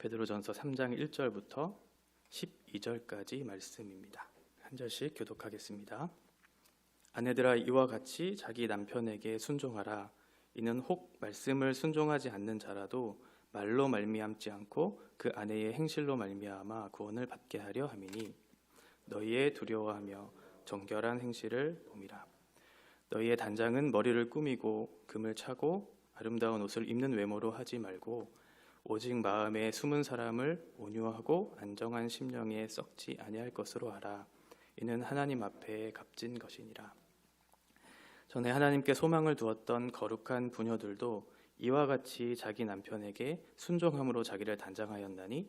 베드로전서 3장 1절부터 12절까지 말씀입니다. 한 절씩 교독하겠습니다. 아내들아, 이와 같이 자기 남편에게 순종하라. 이는 혹 말씀을 순종하지 않는 자라도 말로 말미암지 않고 그 아내의 행실로 말미암아 구원을 받게 하려 함이니, 너희의 두려워하며 정결한 행실을 봄이라. 너희의 단장은 머리를 꾸미고 금을 차고 아름다운 옷을 입는 외모로 하지 말고, 오직 마음에 숨은 사람을 온유하고 안정한 심령에 썩지 아니할 것으로 하라. 이는 하나님 앞에 값진 것이니라. 전에 하나님께 소망을 두었던 거룩한 부녀들도 이와 같이 자기 남편에게 순종함으로 자기를 단장하였나니,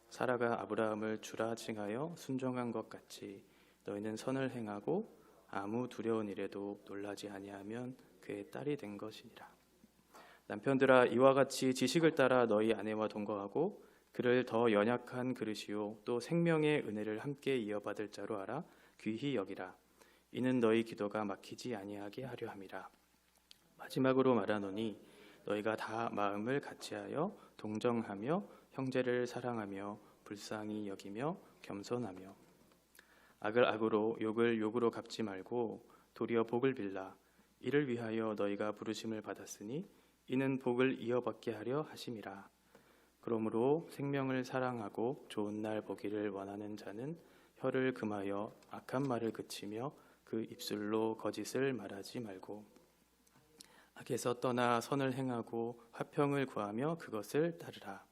사라가 아브라함을 주라 칭하여 순종한 것 같이 너희는 선을 행하고 아무 두려운 일에도 놀라지 아니하면 그의 딸이 된 것이니라. 남편들아, 이와 같이 지식을 따라 너희 아내와 동거하고 그를 더 연약한 그릇이요 또 생명의 은혜를 함께 이어받을 자로 알아 귀히 여기라. 이는 너희 기도가 막히지 아니하게 하려 함이라. 마지막으로 말하노니, 너희가 다 마음을 같이하여 동정하며 형제를 사랑하며 불쌍히 여기며 겸손하며, 악을 악으로 욕을 욕으로 갚지 말고 도리어 복을 빌라. 이를 위하여 너희가 부르심을 받았으니 이는 복을 이어받게 하려 하심이라. 그러므로 생명을 사랑하고 좋은 날 보기를 원하는 자는 혀를 금하여 악한 말을 그치며 그 입술로 거짓을 말하지 말고, 악에서 떠나 선을 행하고 화평을 구하며 그것을 따르라.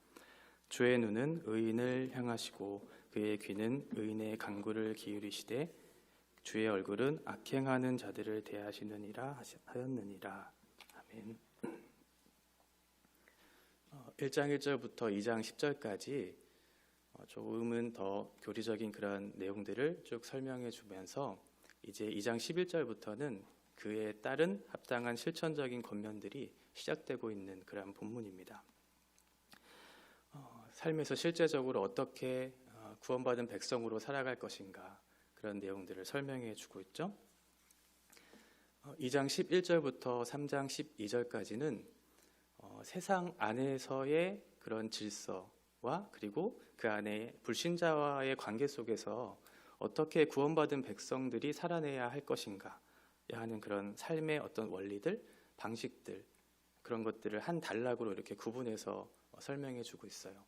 주의 눈은 의인을 향하시고 그의 귀는 의인의 간구를 기울이시되, 주의 얼굴은 악행하는 자들을 대하시느니라 하였느니라. 아멘. 1장 1절부터 2장 10절까지 조금은 더 교리적인 그런 내용들을 쭉 설명해 주면서, 이제 2장 11절부터는 그에 따른 합당한 실천적인 권면들이 시작되고 있는 그런 본문입니다. 삶에서 실제적으로 어떻게 구원받은 백성으로 살아갈 것인가, 그런 내용들을 설명해 주고 있죠. 2장 11절부터 3장 12절까지는 세상 안에서의 그런 질서와 그리고 그 안에 불신자와의 관계 속에서 어떻게 구원받은 백성들이 살아내야 할 것인가 하는 그런 삶의 어떤 원리들, 방식들, 그런 것들을 한 단락으로 이렇게 구분해서 설명해 주고 있어요.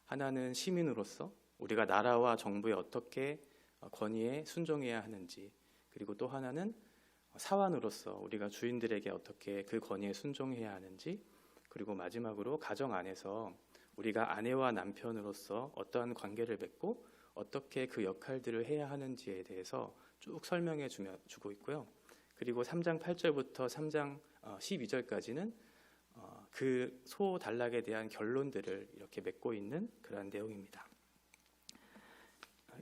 하나는 시민으로서 우리가 나라와 정부에 어떻게 권위에 순종해야 하는지, 그리고 또 하나는 사환으로서 우리가 주인들에게 어떻게 그 권위에 순종해야 하는지, 그리고 마지막으로 가정 안에서 우리가 아내와 남편으로서 어떠한 관계를 맺고 어떻게 그 역할들을 해야 하는지에 대해서 쭉 설명해 주고 있고요. 그리고 3장 8절부터 3장 12절까지는 그 소 단락에 대한 결론들을 이렇게 맺고 있는 그런 내용입니다.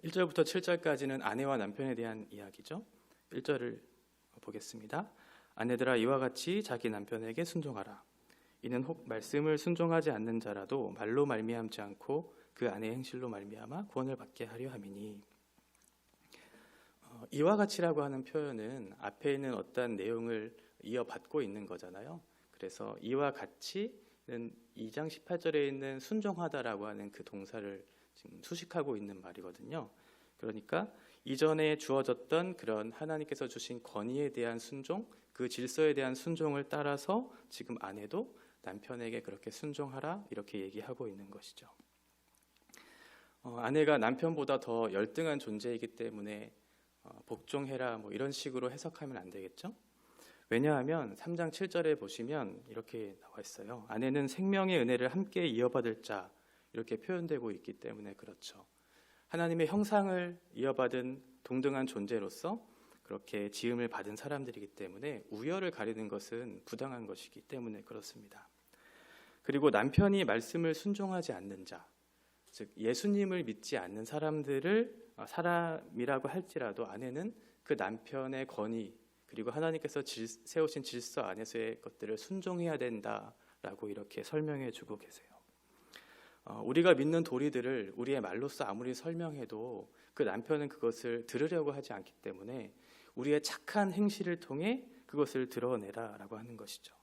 1절부터 7절까지는 아내와 남편에 대한 이야기죠. 1절을 보겠습니다. 아내들아, 이와 같이 자기 남편에게 순종하라. 이는 혹 말씀을 순종하지 않는 자라도 말로 말미암지 않고 그 아내의 행실로 말미암아 구원을 받게 하려 함이니, 이와 같이라고 하는 표현은 앞에 있는 어떤 내용을 이어받고 있는 거잖아요. 그래서 이와 같이는 2장 18절에 있는 순종하다라고 하는 그 동사를 지금 수식하고 있는 말이거든요. 그러니까 이전에 주어졌던 그런 하나님께서 주신 권위에 대한 순종, 그 질서에 대한 순종을 따라서 지금 아내도 남편에게 그렇게 순종하라, 이렇게 얘기하고 있는 것이죠. 아내가 남편보다 더 열등한 존재이기 때문에 복종해라, 이런 식으로 해석하면 안 되겠죠? 왜냐하면 3장 7절에 보시면 이렇게 나와 있어요. 아내는 생명의 은혜를 함께 이어받을 자, 이렇게 표현되고 있기 때문에 그렇죠. 하나님의 형상을 이어받은 동등한 존재로서 그렇게 지음을 받은 사람들이기 때문에 우열을 가리는 것은 부당한 것이기 때문에 그렇습니다. 그리고 남편이 말씀을 순종하지 않는 자, 즉 예수님을 믿지 않는 사람들을 사람이라고 할지라도 아내는 그 남편의 권위, 그리고 하나님께서 세우신 질서 안에서의 것들을 순종해야 된다라고 이렇게 설명해 주고 계세요. 우리가 믿는 도리들을 우리의 말로써 아무리 설명해도 그 남편은 그것을 들으려고 하지 않기 때문에 우리의 착한 행실을 통해 그것을 드러내라라고 하는 것이죠.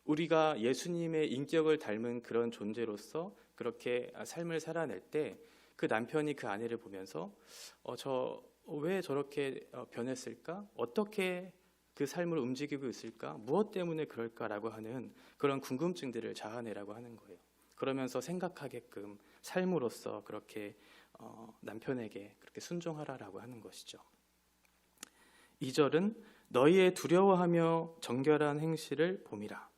우리가 예수님의 인격을 닮은 그런 존재로서 그 그렇게 삶을 살아낼 때 그 남편이 그 아내를 보면서 저 왜 저렇게 변했을까? 어떻게 그 삶을 움직이고 있을까? 무엇 때문에 그럴까라고 하는 그런 궁금증들을 자아내라고 하는 거예요. 그러면서 생각하게끔 삶으로서 그렇게 남편에게 그렇게 순종하라라고 하는 것이죠. 2절은 너희의 두려워하며 정결한 행실을 봄이라.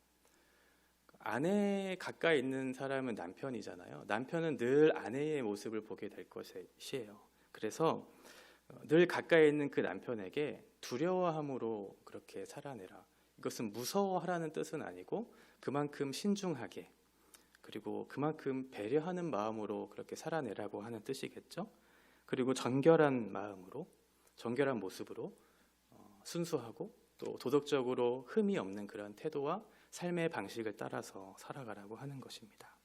아내 가까이 있는 사람은 남편이잖아요. 남편은 늘 아내의 모습을 보게 될 것이에요. 그래서 늘 가까이 있는 그 남편에게 두려워함으로 그렇게 살아내라. 이것은 무서워하라는 뜻은 아니고 그만큼 신중하게 그리고 그만큼 배려하는 마음으로 그렇게 살아내라고 하는 뜻이겠죠. 그리고 정결한 마음으로, 정결한 모습으로 순수하고 또 도덕적으로 흠이 없는 그런 태도와 삶의 방식을 따라서 살아가라고 하는 것입니다.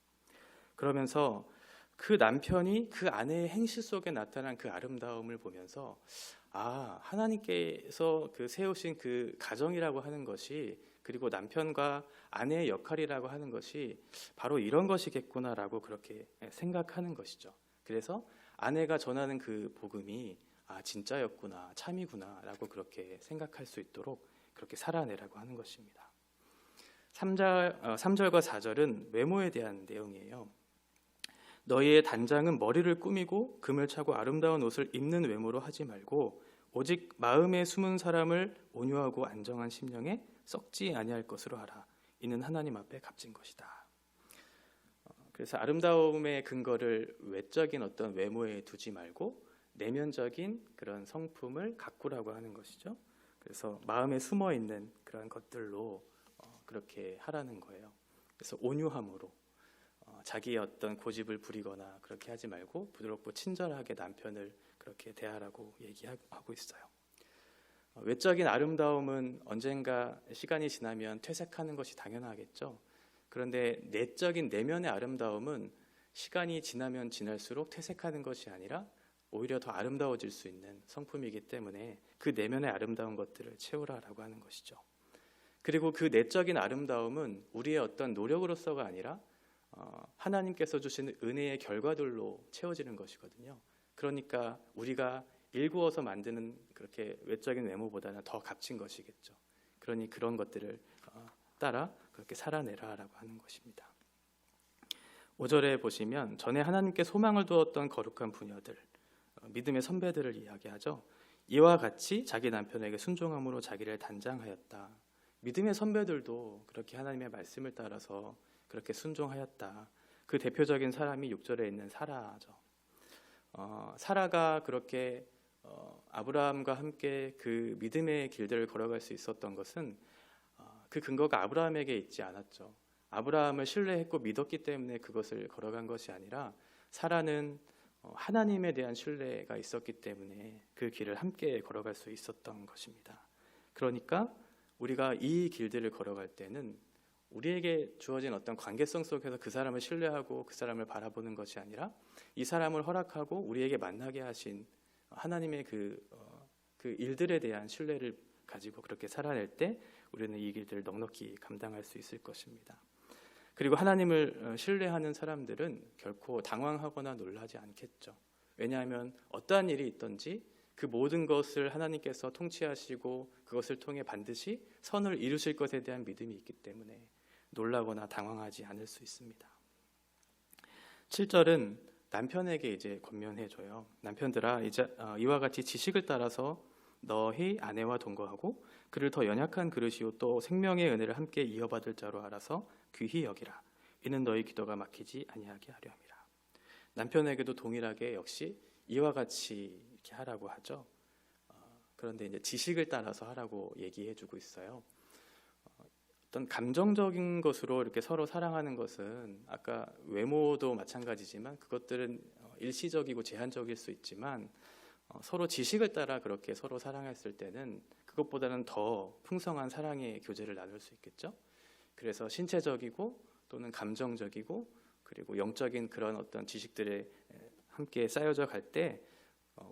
그러면서 그 남편이 그 아내의 행실 속에 나타난 그 아름다움을 보면서 하나님께서 그 세우신 그 가정이라고 하는 것이 그리고 남편과 아내의 역할이라고 하는 것이 바로 이런 것이겠구나라고 그렇게 생각하는 것이죠. 그래서 아내가 전하는 그 복음이 진짜였구나, 참이구나라고 그렇게 생각할 수 있도록 그렇게 살아내라고 하는 것입니다. 3절과 4절은 외모에 대한 내용이에요. 너희의 단장은 머리를 꾸미고 금을 차고 아름다운 옷을 입는 외모로 하지 말고 오직 마음에 숨은 사람을 온유하고 안정한 심령에 썩지 아니할 것으로 하라. 이는 하나님 앞에 값진 것이다. 그래서 아름다움의 근거를 외적인 어떤 외모에 두지 말고 내면적인 그런 성품을 가꾸라고 하는 것이죠. 그래서 마음에 숨어 있는 그런 것들로 그렇게 하라는 거예요. 그래서 온유함으로 자기의 어떤 고집을 부리거나 그렇게 하지 말고 부드럽고 친절하게 남편을 그렇게 대하라고 얘기하고 있어요. 외적인 아름다움은 언젠가 시간이 지나면 퇴색하는 것이 당연하겠죠. 그런데 내적인 내면의 아름다움은 시간이 지나면 지날수록 퇴색하는 것이 아니라 오히려 더 아름다워질 수 있는 성품이기 때문에 그 내면의 아름다운 것들을 채우라라고 하는 것이죠. 그리고 그 내적인 아름다움은 우리의 어떤 노력으로서가 아니라 하나님께서 주시는 은혜의 결과들로 채워지는 것이거든요. 그러니까 우리가 일구어서 만드는 그렇게 외적인 외모보다는 더 값진 것이겠죠. 그러니 그런 것들을 따라 그렇게 살아내라라고 하는 것입니다. 5절에 보시면 전에 하나님께 소망을 두었던 거룩한 부녀들, 믿음의 선배들을 이야기하죠. 이와 같이 자기 남편에게 순종함으로 자기를 단장하였다. 믿음의 선배들도 그렇게 하나님의 말씀을 따라서 그렇게 순종하였다. 그 대표적인 사람이 6절에 있는 사라죠. 사라가 그렇게 아브라함과 함께 그 믿음의 길들을 걸어갈 수 있었던 것은 그 근거가 아브라함에게 있지 않았죠. 아브라함을 신뢰했고 믿었기 때문에 그것을 걸어간 것이 아니라 사라는 하나님에 대한 신뢰가 있었기 때문에 그 길을 함께 걸어갈 수 있었던 것입니다. 그러니까 우리가 이 길들을 걸어갈 때는 우리에게 주어진 어떤 관계성 속에서 그 사람을 신뢰하고 그 사람을 바라보는 것이 아니라 이 사람을 허락하고 우리에게 만나게 하신 하나님의 그 일들에 대한 신뢰를 가지고 그렇게 살아낼 때 우리는 이 길들을 넉넉히 감당할 수 있을 것입니다. 그리고 하나님을 신뢰하는 사람들은 결코 당황하거나 놀라지 않겠죠. 왜냐하면 어떠한 일이 있든지 그 모든 것을 하나님께서 통치하시고 그것을 통해 반드시 선을 이루실 것에 대한 믿음이 있기 때문에 놀라거나 당황하지 않을 수 있습니다. 7절은 남편에게 이제 권면해줘요. 남편들아, 이제 이와 같이 지식을 따라서 너희 아내와 동거하고 그를 더 연약한 그릇이요 또 생명의 은혜를 함께 이어받을 자로 알아서 귀히 여기라. 이는 너희 기도가 막히지 아니하게 하려 함이라. 남편에게도 동일하게 역시 이와 같이 이렇게 하라고 하죠. 그런데 이제 지식을 따라서 하라고 얘기해주고 있어요. 어떤 감정적인 것으로 이렇게 서로 사랑하는 것은 아까 외모도 마찬가지지만 그것들은 일시적이고 제한적일 수 있지만 서로 지식을 따라 그렇게 서로 사랑했을 때는 그것보다는 더 풍성한 사랑의 교제를 나눌 수 있겠죠. 그래서 신체적이고 또는 감정적이고 그리고 영적인 그런 어떤 지식들에 함께 쌓여져 갈 때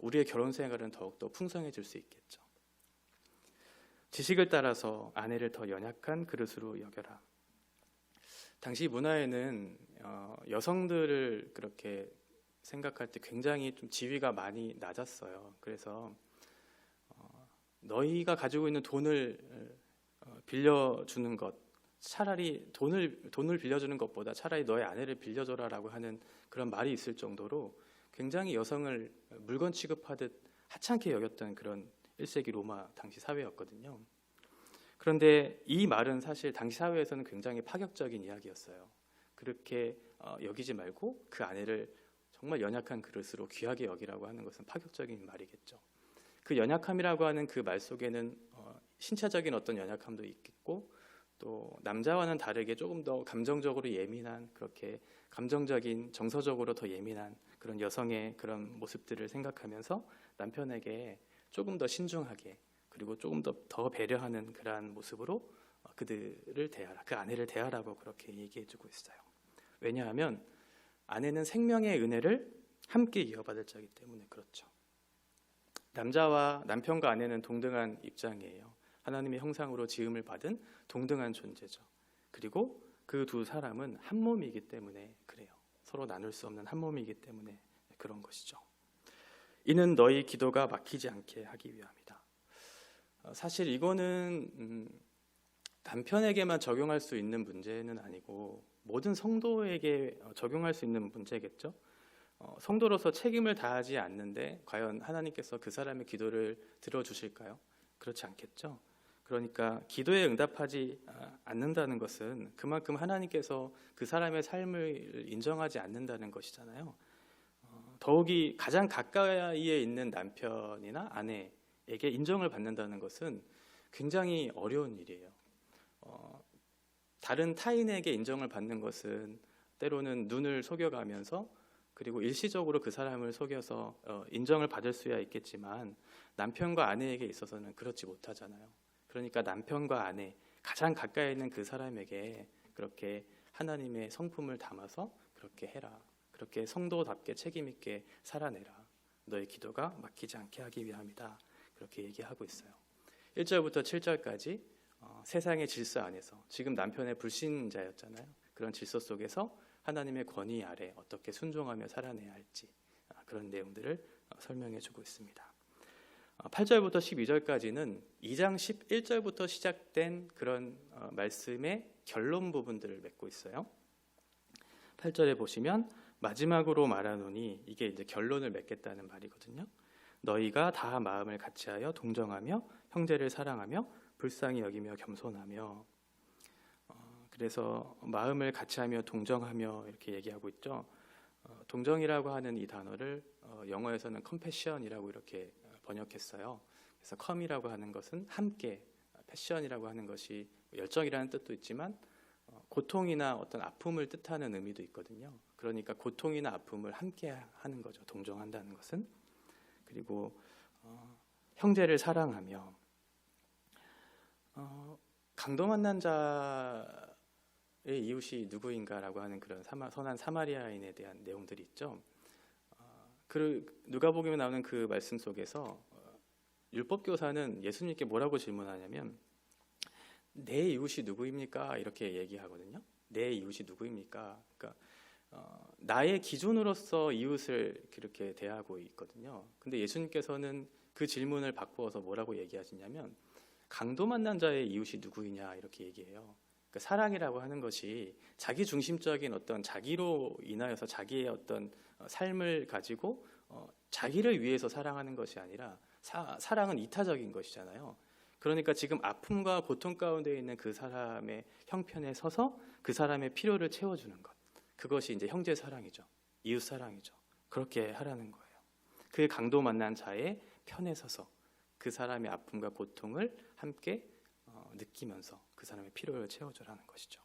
우리의 결혼 생활은 더욱더 풍성해질 수 있겠죠. 지식을 따라서 아내를 더 연약한 그릇으로 여겨라. 당시 문화에는 여성들을 그렇게 생각할 때 굉장히 좀 지위가 많이 낮았어요. 그래서 너희가 가지고 있는 돈을 빌려주는 것, 차라리 돈을 빌려주는 것보다 차라리 너의 아내를 빌려줘라라고 하는 그런 말이 있을 정도로 굉장히 여성을 물건 취급하듯 하찮게 여겼던 그런 1세기 로마 당시 사회였거든요. 그런데 이 말은 사실 당시 사회에서는 굉장히 파격적인 이야기였어요. 그렇게 여기지 말고 그 아내를 정말 연약한 그릇으로 귀하게 여기라고 하는 것은 파격적인 말이겠죠. 그 연약함이라고 하는 그 말 속에는 신체적인 어떤 연약함도 있겠고, 또 남자와는 다르게 조금 더 감정적으로 예민한, 그렇게 감정적인, 정서적으로 더 예민한 그런 여성의 그런 모습들을 생각하면서 남편에게 조금 더 신중하게, 그리고 조금 더 배려하는 그러한 모습으로 그들을 대하라, 그 아내를 대하라고 그렇게 얘기해주고 있어요. 왜냐하면 아내는 생명의 은혜를 함께 이어받을 자이기 때문에 그렇죠. 남편과 아내는 동등한 입장이에요. 하나님의 형상으로 지음을 받은 동등한 존재죠. 그리고 그 두 사람은 한 몸이기 때문에 그래요. 서로 나눌 수 없는 한 몸이기 때문에 그런 것이죠. 이는 너희 기도가 막히지 않게 하기 위함이다. 사실 이거는 남편에게만 적용할 수 있는 문제는 아니고 모든 성도에게 적용할 수 있는 문제겠죠. 성도로서 책임을 다하지 않는데 과연 하나님께서 그 사람의 기도를 들어주실까요? 그렇지 않겠죠. 그러니까 기도에 응답하지 않는다는 것은 그만큼 하나님께서 그 사람의 삶을 인정하지 않는다는 것이잖아요. 더욱이 가장 가까이에 있는 남편이나 아내에게 인정을 받는다는 것은 굉장히 어려운 일이에요. 다른 타인에게 인정을 받는 것은 때로는 눈을 속여가면서, 그리고 일시적으로 그 사람을 속여서 인정을 받을 수야 있겠지만 남편과 아내에게 있어서는 그렇지 못하잖아요. 그러니까 남편과 아내, 가장 가까이 있는 그 사람에게 그렇게 하나님의 성품을 담아서 그렇게 해라, 그렇게 성도답게 책임 있게 살아내라, 너의 기도가 막히지 않게 하기 위함이다, 그렇게 얘기하고 있어요. 1절부터 7절까지 세상의 질서 안에서, 지금 남편의 불신자였잖아요. 그런 질서 속에서 하나님의 권위 아래 어떻게 순종하며 살아내야 할지, 그런 내용들을 설명해 주고 있습니다. 8절부터 12절까지는 2장 11절부터 시작된 그런 말씀의 결론 부분들을 맺고 있어요. 8절에 보시면 마지막으로 말하노니, 이게 이제 결론을 맺겠다는 말이거든요. 너희가 다 마음을 같이하여 동정하며 형제를 사랑하며 불쌍히 여기며 겸손하며, 그래서 마음을 같이하며 동정하며 이렇게 얘기하고 있죠. 동정이라고 하는 이 단어를 영어에서는 compassion이라고 이렇게 번역했어요. 그래서 come이라고 하는 것은 함께, passion이라고 하는 것이 열정이라는 뜻도 있지만 고통이나 어떤 아픔을 뜻하는 의미도 있거든요. 그러니까 고통이나 아픔을 함께 하는 거죠, 동정한다는 것은. 그리고 형제를 사랑하며, 강도 만난 자의 이웃이 누구인가라고 하는 그런 선한 사마리아인에 대한 내용들이 있죠. 누가복음에 나오는 그 말씀 속에서 율법교사는 예수님께 뭐라고 질문하냐면, 내 이웃이 누구입니까? 이렇게 얘기하거든요. 내 이웃이 누구입니까? 그러니까 나의 기준으로서 이웃을 그렇게 대하고 있거든요. 근데 예수님께서는 그 질문을 바꾸어서 뭐라고 얘기하시냐면, 강도 만난 자의 이웃이 누구이냐 이렇게 얘기해요. 그러니까 사랑이라고 하는 것이 자기 중심적인 어떤 자기로 인하여서 자기의 어떤 삶을 가지고 자기를 위해서 사랑하는 것이 아니라 사랑은 이타적인 것이잖아요. 그러니까 지금 아픔과 고통 가운데 있는 그 사람의 형편에 서서 그 사람의 필요를 채워주는 것, 그것이 이제 형제 사랑이죠. 이웃 사랑이죠. 그렇게 하라는 거예요. 그 강도 만난 자의 편에 서서 그 사람의 아픔과 고통을 함께 느끼면서 그 사람의 필요를 채워주라는 것이죠.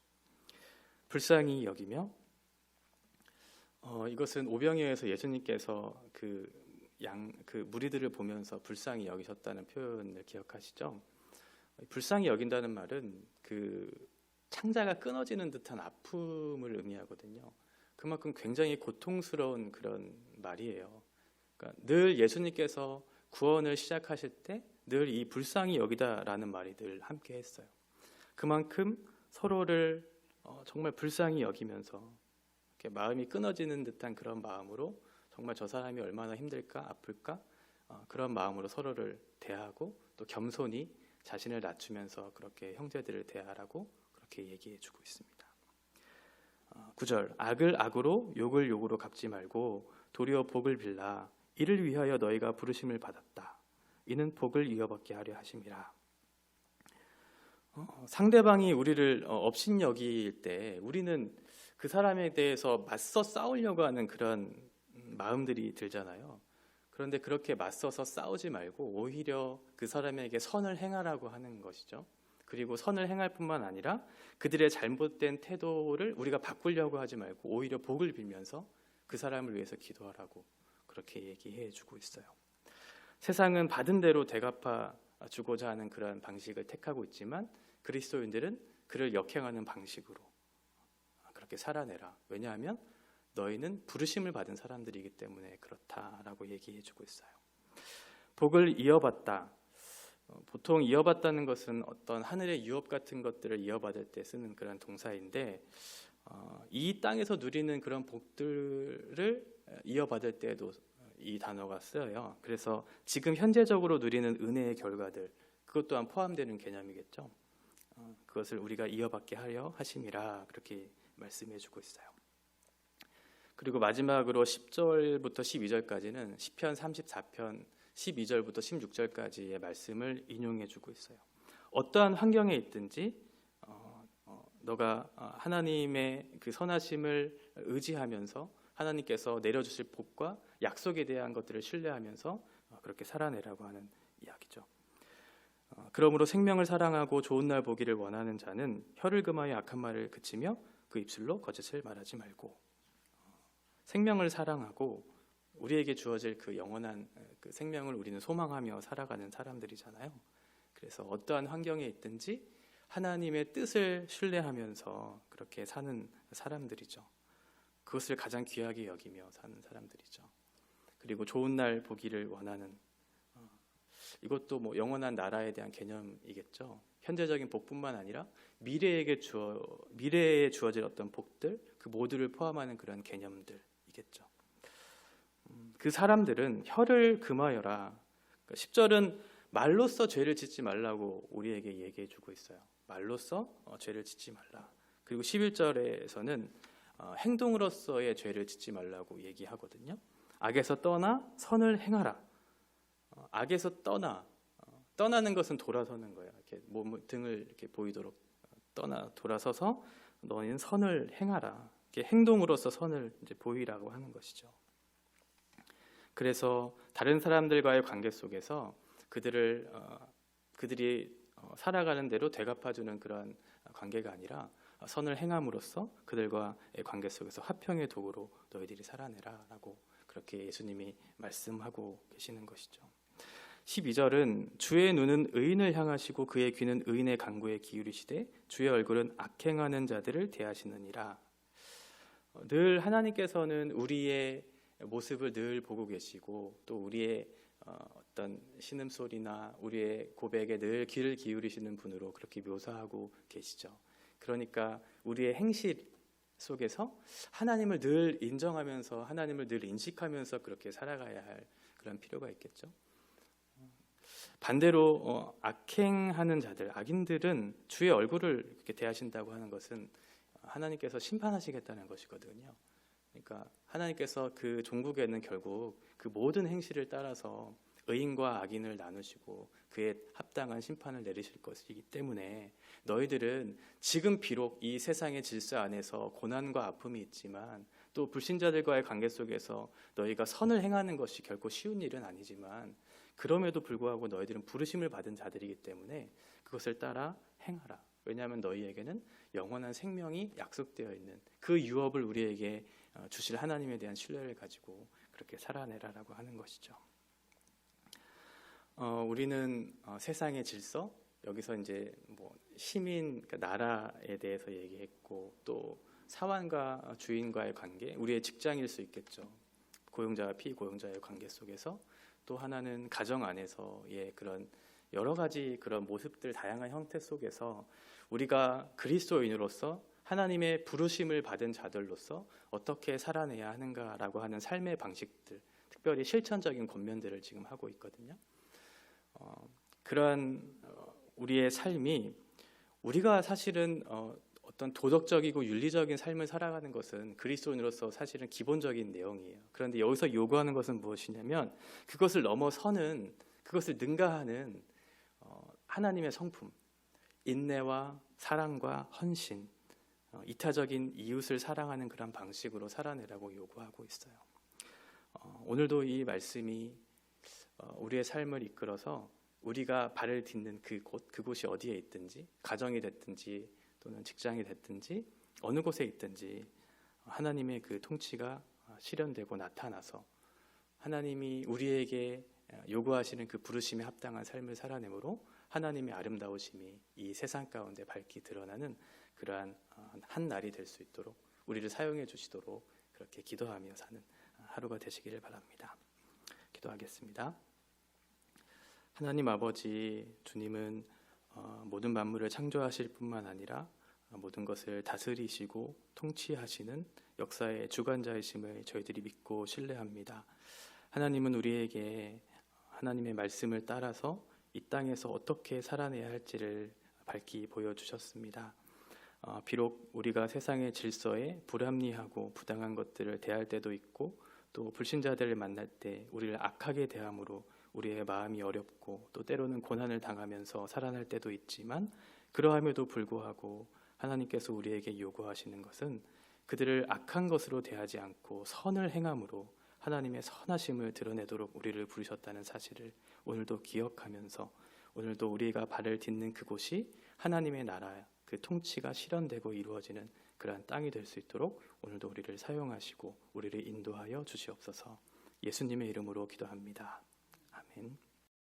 불쌍히 여기며, 이것은 오병이어에서 예수님께서 그 무리들을 보면서 불쌍히 여기셨다는 표현을 기억하시죠? 불쌍히 여긴다는 말은 그 창자가 끊어지는 듯한 아픔을 의미하거든요. 그만큼 굉장히 고통스러운 그런 말이에요. 그러니까 늘 예수님께서 구원을 시작하실 때 늘 이 불쌍히 여기다라는 말이 늘 함께 했어요. 그만큼 서로를 정말 불쌍히 여기면서 이렇게 마음이 끊어지는 듯한 그런 마음으로 정말 저 사람이 얼마나 힘들까 아플까 그런 마음으로 서로를 대하고 또 겸손히 자신을 낮추면서 그렇게 형제들을 대하라고 그렇게 얘기해주고 있습니다. 9절 악을 악으로 욕을 욕으로 갚지 말고 도리어 복을 빌라 이를 위하여 너희가 부르심을 받았다. 이는 복을 이어받게 하려 하심이라. 상대방이 우리를 업신여길 때 우리는 그 사람에 대해서 맞서 싸우려고 하는 그런 마음들이 들잖아요. 그런데 그렇게 맞서서 싸우지 말고 오히려 그 사람에게 선을 행하라고 하는 것이죠. 그리고 선을 행할 뿐만 아니라 그들의 잘못된 태도를 우리가 바꾸려고 하지 말고 오히려 복을 빌면서 그 사람을 위해서 기도하라고 그렇게 얘기해 주고 있어요. 세상은 받은 대로 대갚아 주고자 하는 그런 방식을 택하고 있지만 그리스도인들은 그를 역행하는 방식으로 그렇게 살아내라. 왜냐하면 너희는 부르심을 받은 사람들이기 때문에 그렇다라고 얘기해 주고 있어요. 복을 이어받다. 보통 이어받다는 것은 어떤 하늘의 유업 같은 것들을 이어받을 때 쓰는 그런 동사인데 이 땅에서 누리는 그런 복들을 이어받을 때에도 이 단어가 쓰여요. 그래서 지금 현재적으로 누리는 은혜의 결과들 그것 또한 포함되는 개념이겠죠. 그것을 우리가 이어받게 하려 하심이라 그렇게 말씀해 주고 있어요. 그리고 마지막으로 10절부터 12절까지는 시편 34편 12절부터 16절까지의 말씀을 인용해 주고 있어요. 어떠한 환경에 있든지 너가 하나님의 그 선하심을 의지하면서 하나님께서 내려주실 복과 약속에 대한 것들을 신뢰하면서 그렇게 살아내라고 하는 이야기죠. 그러므로 생명을 사랑하고 좋은 날 보기를 원하는 자는 혀를 금하여 악한 말을 그치며 그 입술로 거짓을 말하지 말고 생명을 사랑하고 우리에게 주어질 그 영원한 그 생명을 우리는 소망하며 살아가는 사람들이잖아요. 그래서 어떠한 환경에 있든지 하나님의 뜻을 신뢰하면서 그렇게 사는 사람들이죠. 그것을 가장 귀하게 여기며 사는 사람들이죠. 그리고 좋은 날 보기를 원하는 이것도 뭐 영원한 나라에 대한 개념이겠죠. 현재적인 복뿐만 아니라 미래에 주어질 어떤 복들 그 모두를 포함하는 그런 개념들이겠죠. 그 사람들은 혀를 금하여라. 10절은 말로써 죄를 짓지 말라고 우리에게 얘기해 주고 있어요. 말로써 죄를 짓지 말라. 그리고 11절에서는 행동으로서의 죄를 짓지 말라고 얘기하거든요. 악에서 떠나 선을 행하라. 악에서 떠나는 것은 돌아서는 거예요. 이렇게 몸 등을 이렇게 보이도록 돌아서서 너희는 선을 행하라. 이렇게 행동으로서 선을 이제 보이라고 하는 것이죠. 그래서 다른 사람들과의 관계 속에서 그들이 살아가는 대로 되갚아주는 그런 관계가 아니라 선을 행함으로써 그들과의 관계 속에서 화평의 도구로 너희들이 살아내라라고 그렇게 예수님이 말씀하고 계시는 것이죠. 12절은 주의 눈은 의인을 향하시고 그의 귀는 의인의 간구에 기울이시되 주의 얼굴은 악행하는 자들을 대하시느니라. 늘 하나님께서는 우리의 모습을 늘 보고 계시고 또 우리의 어떤 신음소리나 우리의 고백에 늘 귀를 기울이시는 분으로 그렇게 묘사하고 계시죠. 그러니까 우리의 행실 속에서 하나님을 늘 인정하면서 하나님을 늘 인식하면서 그렇게 살아가야 할 그런 필요가 있겠죠. 반대로 악행하는 자들, 악인들은 주의 얼굴을 이렇게 대하신다고 하는 것은 하나님께서 심판하시겠다는 것이거든요. 그러니까 하나님께서 그 종국에는 결국 그 모든 행실을 따라서 의인과 악인을 나누시고 그에 합당한 심판을 내리실 것이기 때문에 너희들은 지금 비록 이 세상의 질서 안에서 고난과 아픔이 있지만 또 불신자들과의 관계 속에서 너희가 선을 행하는 것이 결코 쉬운 일은 아니지만 그럼에도 불구하고 너희들은 부르심을 받은 자들이기 때문에 그것을 따라 행하라. 왜냐하면 너희에게는 영원한 생명이 약속되어 있는 그 유업을 우리에게 주실 하나님에 대한 신뢰를 가지고 그렇게 살아내라라고 하는 것이죠. 우리는 세상의 질서, 여기서 이제 뭐 시민, 그러니까 나라에 대해서 얘기했고 또 사원과 주인과의 관계, 우리의 직장일 수 있겠죠. 고용자와 피고용자의 관계 속에서 또 하나는 가정 안에서의 그런 여러 가지 그런 모습들, 다양한 형태 속에서 우리가 그리스도인으로서 하나님의 부르심을 받은 자들로서 어떻게 살아내야 하는가라고 하는 삶의 방식들, 특별히 실천적인 권면들을 지금 하고 있거든요. 그러한 우리의 삶이 우리가 사실은 어떤 도덕적이고 윤리적인 삶을 살아가는 것은 그리스도인으로서 사실은 기본적인 내용이에요. 그런데 여기서 요구하는 것은 무엇이냐면 그것을 넘어서는, 그것을 능가하는 하나님의 성품, 인내와 사랑과 헌신, 이타적인 이웃을 사랑하는 그런 방식으로 살아내라고 요구하고 있어요. 오늘도 이 말씀이 우리의 삶을 이끌어서 우리가 발을 딛는 그곳이 어디에 있든지, 가정이 됐든지 또는 직장이 됐든지 어느 곳에 있든지 하나님의 그 통치가 실현되고 나타나서 하나님이 우리에게 요구하시는 그 부르심에 합당한 삶을 살아내므로 하나님의 아름다우심이 이 세상 가운데 밝히 드러나는 그러한 한 날이 될 수 있도록 우리를 사용해 주시도록 그렇게 기도하며 사는 하루가 되시기를 바랍니다. 기도하겠습니다. 하나님 아버지, 주님은 모든 만물을 창조하실 뿐만 아니라 모든 것을 다스리시고 통치하시는 역사의 주관자이심을 저희들이 믿고 신뢰합니다. 하나님은 우리에게 하나님의 말씀을 따라서 이 땅에서 어떻게 살아내야 할지를 밝히 보여주셨습니다. 비록 우리가 세상의 질서에 불합리하고 부당한 것들을 대할 때도 있고 또 불신자들을 만날 때 우리를 악하게 대함으로 우리의 마음이 어렵고 또 때로는 고난을 당하면서 살아날 때도 있지만 그러함에도 불구하고 하나님께서 우리에게 요구하시는 것은 그들을 악한 것으로 대하지 않고 선을 행함으로 하나님의 선하심을 드러내도록 우리를 부르셨다는 사실을 오늘도 기억하면서 오늘도 우리가 발을 딛는 그곳이 하나님의 나라 그 통치가 실현되고 이루어지는 그러한 땅이 될 수 있도록 오늘도 우리를 사용하시고 우리를 인도하여 주시옵소서. 예수님의 이름으로 기도합니다. 아멘.